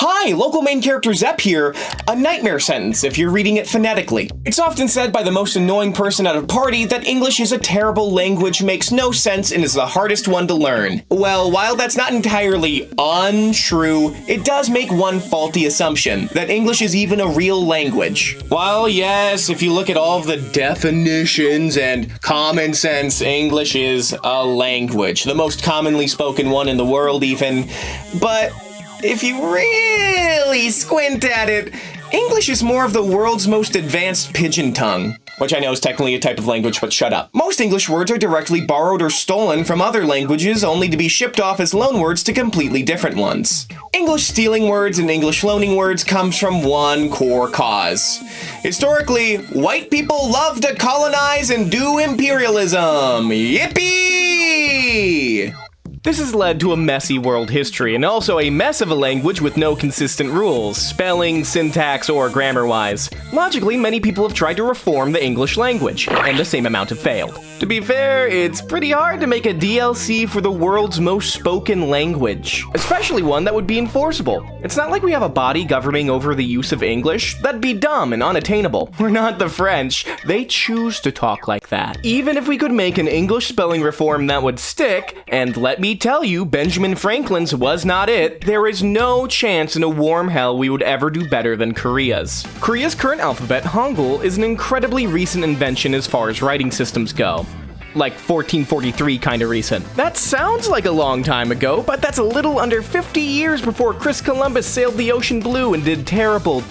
Hi, local main character Zep here. A nightmare sentence if you're reading it phonetically. It's often said by the most annoying person at a party that English is a terrible language, makes no sense, and is the hardest one to learn. Well, while that's not entirely untrue, it does make one faulty assumption, that English is even a real language. While yes, if you look at all of the definitions and common sense, English is a language, the most commonly spoken one in the world even, but if you really squint at it, English is more of the world's most advanced pigeon tongue. Which I know is technically a type of language, but shut up. Most English words are directly borrowed or stolen from other languages, only to be shipped off as loanwords to completely different ones. English stealing words and English loaning words comes from one core cause. Historically, white people love to colonize and do imperialism. Yippee! This has led to a messy world history, and also a mess of a language with no consistent rules, spelling, syntax, or grammar-wise. Logically, many people have tried to reform the English language, and the same amount have failed. To be fair, it's pretty hard to make a DLC for the world's most spoken language, especially one that would be enforceable. It's not like we have a body governing over the use of English. That'd be dumb and unattainable. We're not the French. They choose to talk like that. Even if we could make an English spelling reform that would stick, and let me tell you, Benjamin Franklin's was not it, there is no chance in a warm hell we would ever do better than Korea's. Korea's current alphabet, Hangeul, is an incredibly recent invention as far as writing systems go. Like 1443 kinda recent. That sounds like a long time ago, but that's a little under 50 years before Chris Columbus sailed the ocean blue and did terrible,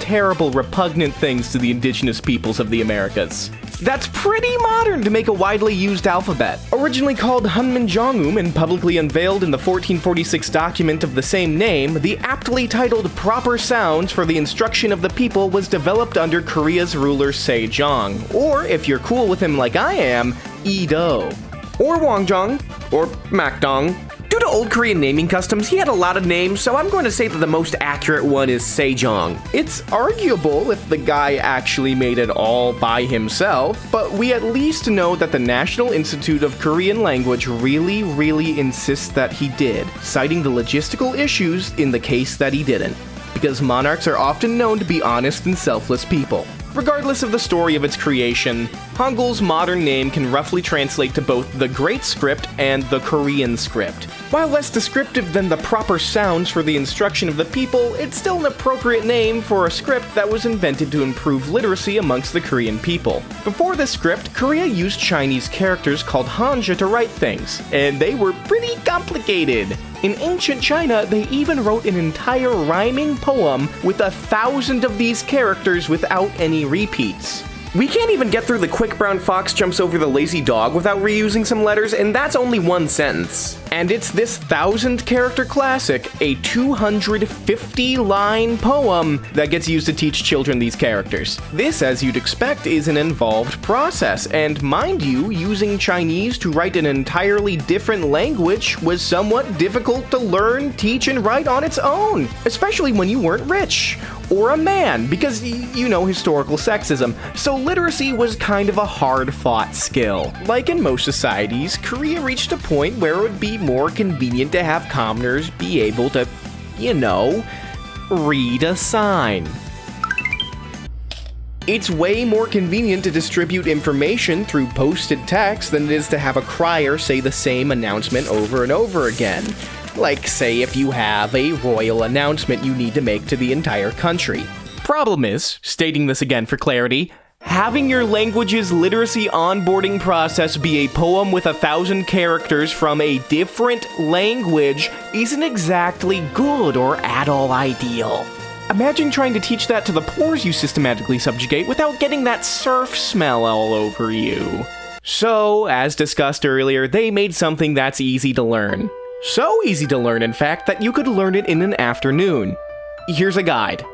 repugnant things to the indigenous peoples of the Americas. That's pretty modern to make a widely used alphabet. Originally called Hunminjeongeum and publicly unveiled in the 1446 document of the same name, the aptly titled Proper Sounds for the Instruction of the People was developed under Korea's ruler Sejong, or if you're cool with him like I am, Edo. Or Wangjong, or Makdong. Due to old Korean naming customs, he had a lot of names, so I'm going to say that the most accurate one is Sejong. It's arguable if the guy actually made it all by himself, but we at least know that the National Institute of Korean Language really insists that he did, citing the logistical issues in the case that he didn't, because monarchs are often known to be honest and selfless people. Regardless of the story of its creation, Hangeul's modern name can roughly translate to both the Great Script and the Korean Script. While less descriptive than the proper sounds for the instruction of the people, it's still an appropriate name for a script that was invented to improve literacy amongst the Korean people. Before this script, Korea used Chinese characters called Hanja to write things, and they were pretty complicated. In ancient China, they even wrote an entire rhyming poem with 1,000 of these characters without any repeats. We can't even get through the quick brown fox jumps over the lazy dog without reusing some letters, and that's only one sentence. And it's this 1,000-character classic, a 250-line poem, that gets used to teach children these characters. This, as you'd expect, is an involved process, and mind you, using Chinese to write an entirely different language was somewhat difficult to learn, teach, and write on its own, especially when you weren't rich. Or a man, because, you know, historical sexism. So literacy was kind of a hard-fought skill. Like in most societies, Korea reached a point where it would be more convenient to have commoners be able to, you know, read a sign. It's way more convenient to distribute information through posted text than it is to have a crier say the same announcement over and over again. Like, say, if you have a royal announcement you need to make to the entire country. Problem is, stating this again for clarity, having your language's literacy onboarding process be a poem with 1,000 characters from a different language isn't exactly good or at all ideal. Imagine trying to teach that to the pores you systematically subjugate without getting that surf smell all over you. So, as discussed earlier, they made something that's easy to learn. So easy to learn, in fact, that you could learn it in an afternoon. Here's a guide.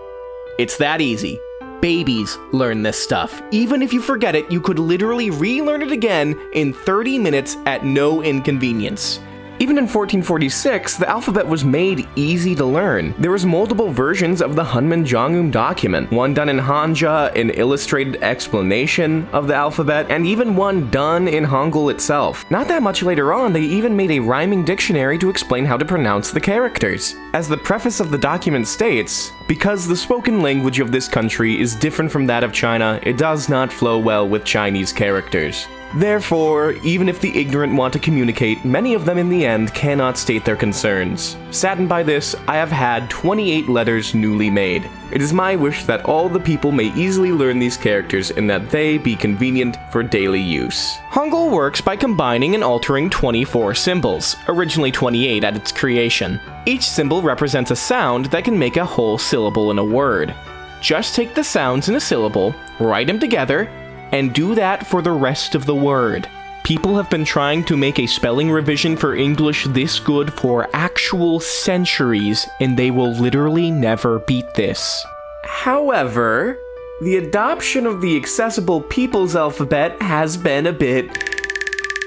It's that easy. Babies learn this stuff. Even if you forget it, you could literally relearn it again in 30 minutes at no inconvenience. Even in 1446, the alphabet was made easy to learn. There was multiple versions of the Hangeul document, one done in Hanja, an illustrated explanation of the alphabet, and even one done in Hangeul itself. Not that much later on, they even made a rhyming dictionary to explain how to pronounce the characters. As the preface of the document states, because the spoken language of this country is different from that of China, it does not flow well with Chinese characters. Therefore, even if the ignorant want to communicate, many of them in the end cannot state their concerns. Saddened by this, I have had 28 letters newly made. It is my wish that all the people may easily learn these characters and that they be convenient for daily use. Hangul works by combining and altering 24 symbols, originally 28 at its creation. Each symbol represents a sound that can make a whole syllable in a word. Just take the sounds in a syllable, write them together, and do that for the rest of the word. People have been trying to make a spelling revision for English this good for actual centuries, and they will literally never beat this. However, the adoption of the accessible people's alphabet has been a bit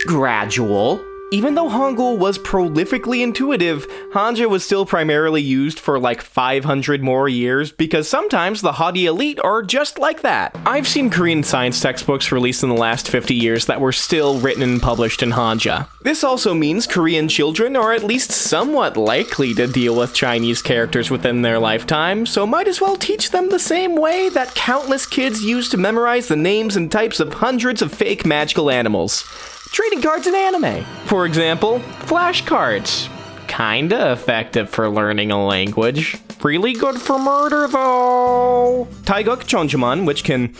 gradual. Even though Hangul was prolifically intuitive, Hanja was still primarily used for like 500 more years because sometimes the haughty elite are just like that. I've seen Korean science textbooks released in the last 50 years that were still written and published in Hanja. This also means Korean children are at least somewhat likely to deal with Chinese characters within their lifetime, so might as well teach them the same way that countless kids use to memorize the names and types of hundreds of fake magical animals. Trading cards in anime. For example, flashcards. Kinda effective for learning a language. Really good for murder though. Taegeuk Cheonjamun, which can,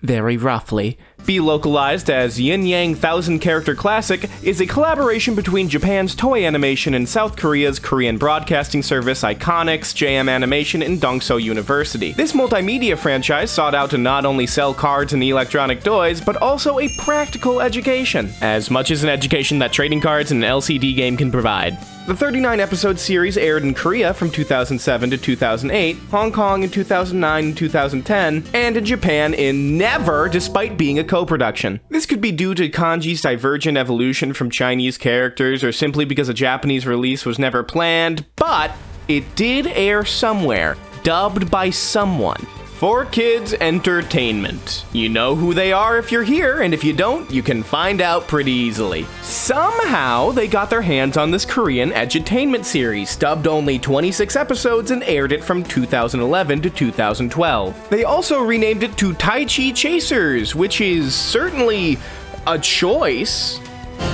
very roughly, be localized as Yin Yang 1000-character classic, is a collaboration between Japan's Toei Animation and South Korea's Korean broadcasting service Iconics, JM Animation, and Dongseo University. This multimedia franchise sought out to not only sell cards and electronic toys, but also a practical education, as much as an education that trading cards and an LCD game can provide. The 39-episode series aired in Korea from 2007 to 2008, Hong Kong in 2009 and 2010, and in Japan in never, despite being a co-production. This could be due to kanji's divergent evolution from Chinese characters, or simply because a Japanese release was never planned, but it did air somewhere, dubbed by someone. 4Kids Entertainment. You know who they are if you're here, and if you don't, you can find out pretty easily. Somehow, they got their hands on this Korean edutainment series, dubbed only 26 episodes and aired it from 2011 to 2012. They also renamed it to Tai Chi Chasers, which is certainly a choice.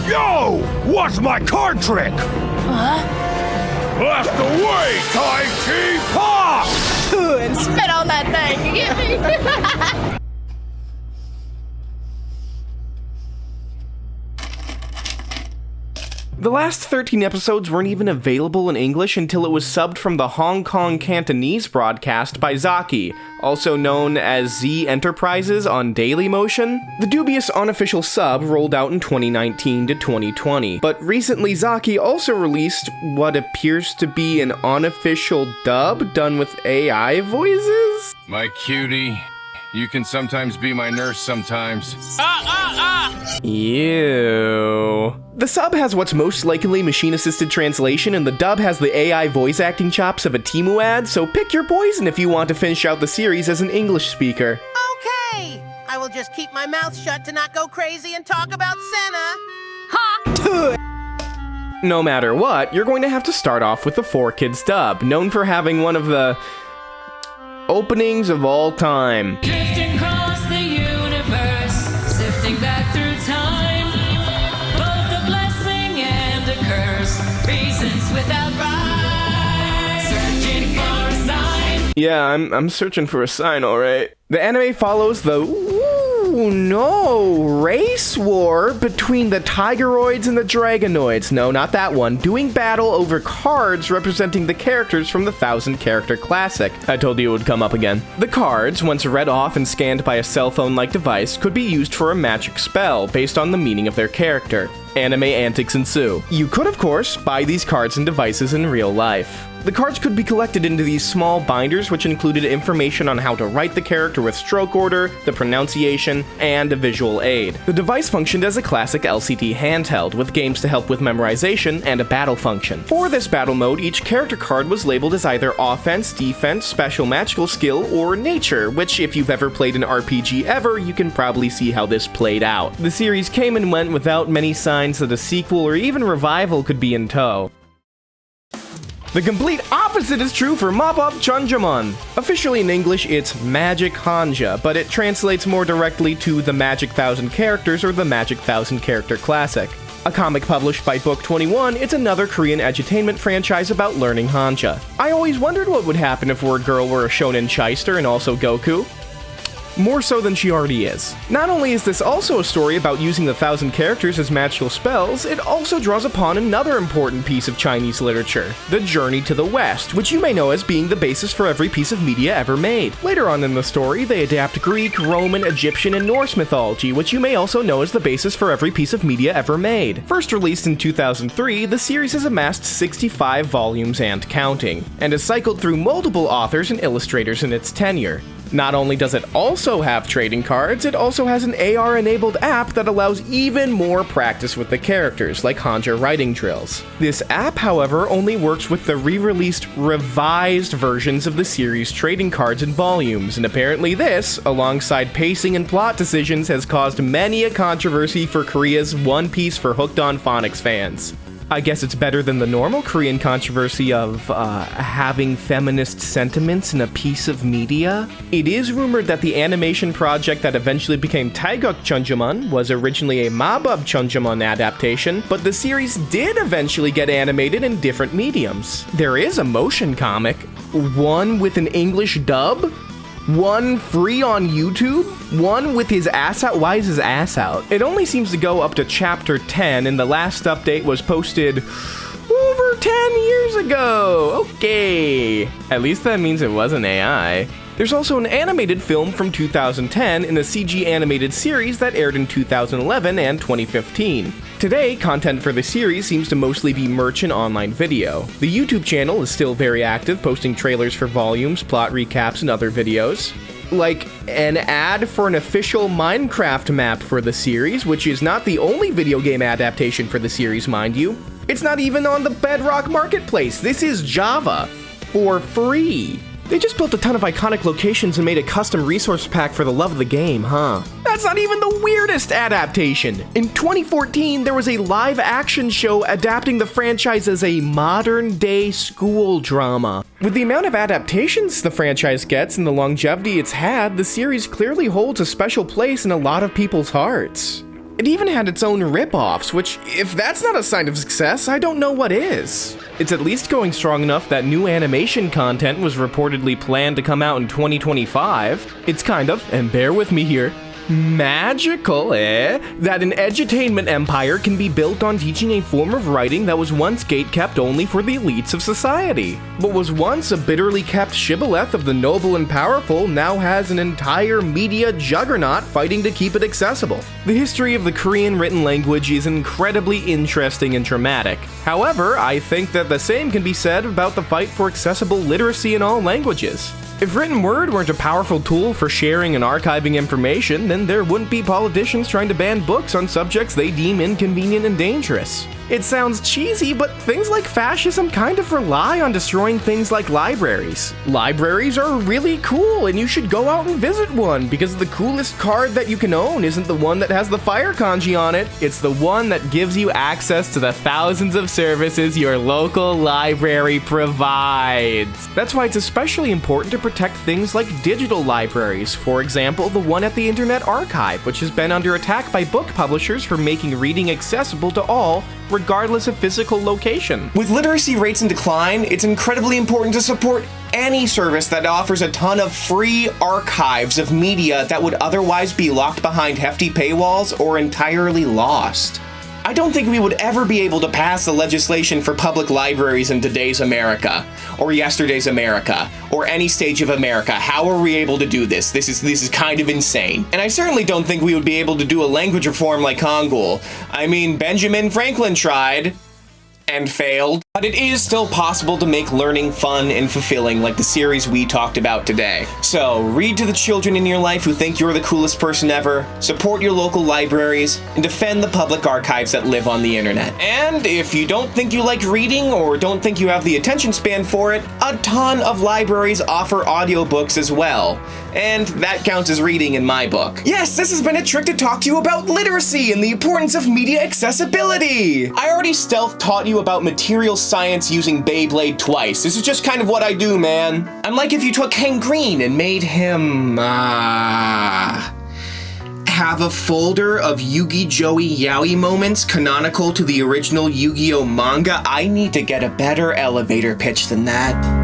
Yo! What's my card trick? Blast away, Tai Chi Pop! And spit on that thing, you get me? The last 13 episodes weren't even available in English until it was subbed from the Hong Kong Cantonese broadcast by Zaki, also known as Z Enterprises on Dailymotion. The dubious unofficial sub rolled out in 2019 to 2020, but recently Zaki also released what appears to be an unofficial dub done with AI voices? My cutie, you can sometimes be my nurse sometimes. Ew. The sub has what's most likely machine-assisted translation, and the dub has the AI voice acting chops of a Temu ad, so pick your poison if you want to finish out the series as an English speaker. Okay, I will just keep my mouth shut to not go crazy and talk about Senna. No matter what, you're going to have to start off with the 4Kids dub, known for having one of the openings of all time. Drifting across the universe, sifting back through time, both a blessing and a curse, reasons without rhyme, searching for a sign. Yeah, I'm searching for a sign, alright. The anime follows the race war between the Tigeroids and the Dragonoids. No, not that one. Doing battle over cards representing the characters from the 1000-character classic. I told you it would come up again. The cards, once read off and scanned by a cell phone-like device, could be used for a magic spell based on the meaning of their character. Anime antics ensue. You could, of course, buy these cards and devices in real life. The cards could be collected into these small binders, which included information on how to write the character with stroke order, the pronunciation, and a visual aid. The device functioned as a classic LCD handheld, with games to help with memorization and a battle function. For this battle mode, each character card was labeled as either offense, defense, special magical skill, or nature, which if you've ever played an RPG ever, you can probably see how this played out. The series came and went without many signs that a sequel or even revival could be in tow. The complete opposite is true for Mabeob Cheonjamun. Officially in English, it's Magic Hanja, but it translates more directly to the Magic 1000 Characters or the Magic 1000 Character Classic. A comic published by Book 21, it's another Korean edutainment franchise about learning Hanja. I always wondered what would happen if a girl were a shonen shyster and also Goku. More so than she already is. Not only is this also a story about using the 1000 characters as magical spells, it also draws upon another important piece of Chinese literature, the Journey to the West, which you may know as being the basis for every piece of media ever made. Later on in the story, they adapt Greek, Roman, Egyptian, and Norse mythology, which you may also know as the basis for every piece of media ever made. First released in 2003, the series has amassed 65 volumes and counting, and has cycled through multiple authors and illustrators in its tenure. Not only does it also have trading cards, it also has an AR-enabled app that allows even more practice with the characters, like Hanja writing drills. This app, however, only works with the re-released, revised versions of the series' trading cards and volumes, and apparently this, alongside pacing and plot decisions, has caused many a controversy for Korea's One Piece for hooked-on phonics fans. I guess it's better than the normal Korean controversy of, having feminist sentiments in a piece of media. It is rumored that the animation project that eventually became Taegeuk Cheonjamun was originally a Mabeob Cheonjamun adaptation, but the series did eventually get animated in different mediums. There is a motion comic, one with an English dub, one free on YouTube, one with his ass out. Why is his ass out? It only seems to go up to chapter 10, and the last update was posted over 10 years ago. Okay. At least that means it wasn't AI. There's also an animated film from 2010 in a CG animated series that aired in 2011 and 2015. Today, content for the series seems to mostly be merch and online video. The YouTube channel is still very active, posting trailers for volumes, plot recaps, and other videos. Like an ad for an official Minecraft map for the series, which is not the only video game adaptation for the series, mind you. It's not even on the Bedrock Marketplace. This is Java. For free. They just built a ton of iconic locations and made a custom resource pack for the love of the game, huh? That's not even the weirdest adaptation! In 2014, there was a live-action show adapting the franchise as a modern-day school drama. With the amount of adaptations the franchise gets and the longevity it's had, the series clearly holds a special place in a lot of people's hearts. It even had its own rip-offs, which, if that's not a sign of success, I don't know what is. It's at least going strong enough that new animation content was reportedly planned to come out in 2025. It's kind of, and bear with me here, magical, that an edutainment empire can be built on teaching a form of writing that was once gatekept only for the elites of society. But was once a bitterly kept shibboleth of the noble and powerful now has an entire media juggernaut fighting to keep it accessible. The history of the Korean written language is incredibly interesting and dramatic. However, I think that the same can be said about the fight for accessible literacy in all languages. If written word weren't a powerful tool for sharing and archiving information, then there wouldn't be politicians trying to ban books on subjects they deem inconvenient and dangerous. It sounds cheesy, but things like fascism kind of rely on destroying things like libraries. Libraries are really cool, and you should go out and visit one, because the coolest card that you can own isn't the one that has the fire kanji on it, it's the one that gives you access to the thousands of services your local library provides. That's why it's especially important to protect things like digital libraries, for example, the one at the Internet Archive, which has been under attack by book publishers for making reading accessible to all, regardless of physical location. With literacy rates in decline, it's incredibly important to support any service that offers a ton of free archives of media that would otherwise be locked behind hefty paywalls or entirely lost. I don't think we would ever be able to pass the legislation for public libraries in today's America, or yesterday's America, or any stage of America. How are we able to do this? This is kind of insane. And I certainly don't think we would be able to do a language reform like Hangeul. I mean, Benjamin Franklin tried, and failed. But it is still possible to make learning fun and fulfilling like the series we talked about today. So, read to the children in your life who think you're the coolest person ever, support your local libraries, and defend the public archives that live on the internet. And if you don't think you like reading or don't think you have the attention span for it, a ton of libraries offer audiobooks as well. And that counts as reading in my book. Yes, this has been a trick to talk to you about literacy and the importance of media accessibility. I already stealth taught you about material science using Beyblade twice. This is just kind of what I do, man. I'm like if you took Hank Green and made him, have a folder of Yugi Joey Yaoi moments canonical to the original Yu-Gi-Oh manga. I need to get a better elevator pitch than that.